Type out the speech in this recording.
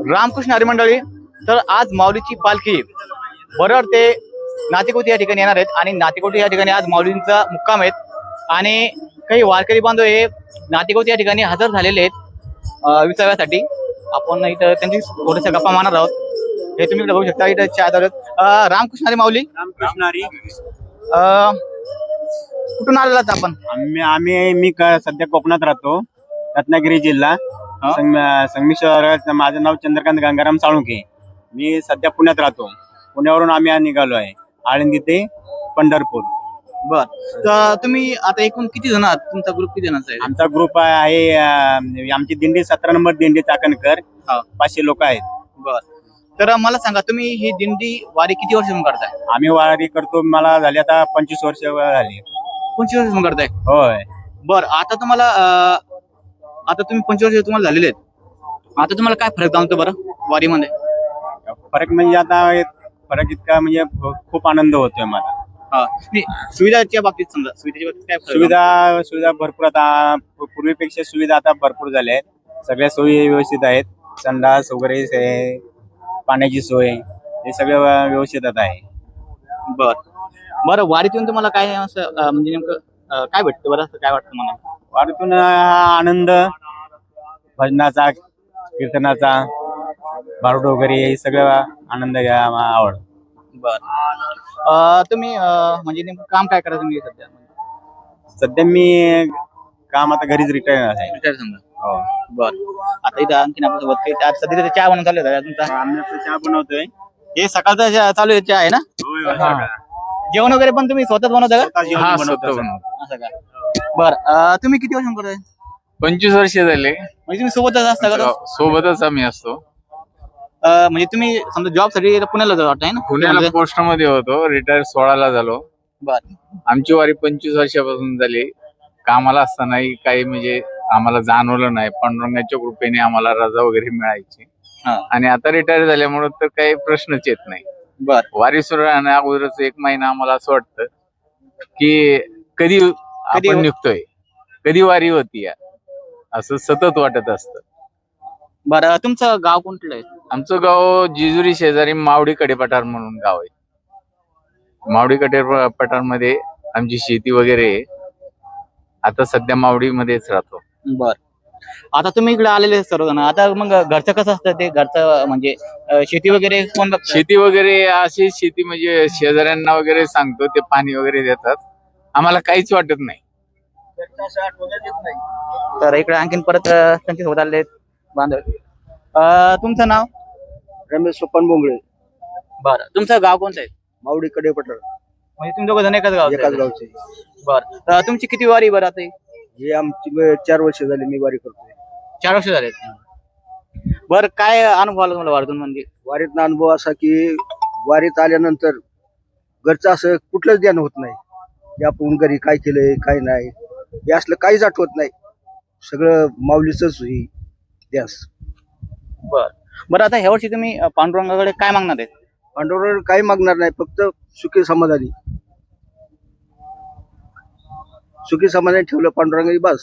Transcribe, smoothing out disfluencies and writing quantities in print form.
रामकृष्ण हरी मंडळी, तर आज माऊलीची पालखी बरोबर ते नातेकोटी या ठिकाणी येणार आहेत आणि नातेकोटी या ठिकाणी आज माऊलींचा मुक्काम आहेत आणि काही वारकरी बांधव हे नातेकोटी या ठिकाणी हजर झालेले आहेत विसाव्यासाठी. आपण इथं त्यांची थोड्याशा गप्पा मारणार आहोत. हे तुम्ही इकडे बघू शकता, इथं चहा चालू आहेत. रामकृष्ण हरी माऊली. रामकृष्ण हरी. कुठून आलेलात आपण? मी सध्या कोकणात राहतो, रत्नागिरी जिल्हा, संगमेश्वर. माझं नाव चंद्रकांत गंगाराम साळुंके. मी सध्या पुण्यात राहतो. पुण्यावरून आम्ही निघालो आहे आळंदी ते पंढरपूर. बर, तर तुम्ही आता एकूण किती जण आहात? तुमचा ग्रुप किती जणांचा आहे? आमचा ग्रुप आहे, आमची दिंडी 17 नंबर दिंडी चाकणकर, 500 लोक आहेत. बर, तर मला सांगा, तुम्ही ही दिंडी वारी किती वर्षापासून करताय? आम्ही वारी करतो, मला झाली आता 25 वर्ष झाली. 25 वर्षापासून करताय? होय. बर, आता तुम्हाला आता तुम्ही 25 वर्ष तुम्हाला झालेले आहेत, आता तुम्हाला काय फरक जाणवतो बरं वारीमध्ये? फरक म्हणजे आता फरक इतका म्हणजे खूप आनंद होतोय मला. सुविधाच्या बाबतीत समजा, सुविधेच्या बाबतीत काय फरक? सुविधा भरपूर, आता पूर्वीपेक्षा सुविधा आता भरपूर झाल्या आहेत. सगळ्या सोयी व्यवस्थित आहेत. संडास वगैरे, पाण्याची सोय, हे सगळं व्यवस्थित आता आहे. बरं, वारीतून तुम्हाला काय असं म्हणजे नेमकं काय भेटतं बरं, असं काय वाटतं मला? वारीतून आनंद, भजनाचा, कीर्तनाचा, बारूड वगैरे, हे सगळं आनंद आवड. तुम्ही म्हणजे नेमकं काम काय करा तुम्ही सध्या? सध्या मी काम आता घरीच रिटायर आहे. रिटायर समजा. हो. आता इथं आणखीन आपल्यासोबत काही सध्या चहा बनवून चालू आहे तुमचा? आम्ही आता चहा बनवतोय. हे सकाळचा चालू आहे चहा आहे ना? जेवण वगैरे पण तुम्ही स्वतःच बनवता का? असं का? बरं, तुम्ही किती वर्ष करताय? 25 वर्ष झाले. म्हणजे तुम्ही सोबतच असता का? सोबतच आम्ही असतो. म्हणजे तुम्ही समजा जॉब साठी पुण्याला जात वाटत आहे ना? पुण्याला पोस्ट मध्ये होतो, रिटायर 16 झालो. आमची वारी 25 वर्षापासून झाली. कामाला असतानाही काही म्हणजे आम्हाला जाणवलं नाही. पांडुरंगाच्या कृपेने आम्हाला रजा वगैरे मिळायची आणि आता रिटायर झाल्यामुळे तर काही प्रश्नच येत नाही. वारी सुरू राहण्या अगोदरच 1 महिना आम्हाला असं वाटतं की कधी आपण निघतोय, कधी वारी होती, असं सतत वाटत असतं. बरं, तुमचं गाव कोणतं आहे? आमचं गाव जेजुरी शेजारी मावडी कडेपठार म्हणून गाव आहे. मावडी कडेपठार मध्ये आमची शेती वगैरे आहे. आता सध्या मावडी मध्येच राहतो. आता तुम्ही इकडे आलेले सर्वजण, आता मग घरचं कसं असतं ते? घरचं म्हणजे शेती वगैरे कोण बघतं? शेती वगैरे अशी शेती म्हणजे शेजाऱ्यांना वगैरे सांगतो, ते पाणी वगैरे देतात. आम्हाला काहीच वाटत नाही. तर इकडे आणखीन परत त्यांचे सोबत आले बांधव. तुमचं नाव? रमेश सोपान बोंगळे. बरं, तुमचं गाव कोणतं आहे? मावडी कडेपठार. म्हणजे तुम्ही दोघं जण एकाच गावचे. बरं, तर तुमची किती वारी बरं आता? हे आमची 4 वर्ष झाली मी वारी करतोय. 4 वर्ष झाले. बरं, काय अनुभव आला तुम्हाला वारीतून? म्हणजे वारीतला अनुभव असा की वारीत आल्यानंतर घरचं असं कुठलंच ध्यान होत नाही की आपण घरी काय केलंय काय नाही, हे असलं काहीच आठवत नाही. सगळं माऊलीचंच ही ध्यास. बरं, आता ह्या वर्षी तुम्ही पांडुरंगाकडे काय मागणार आहेत? पांडुरंगावर काही मागणार नाही, फक्त सुखी समाधानी ठेवलं पांडुरंगाची बस.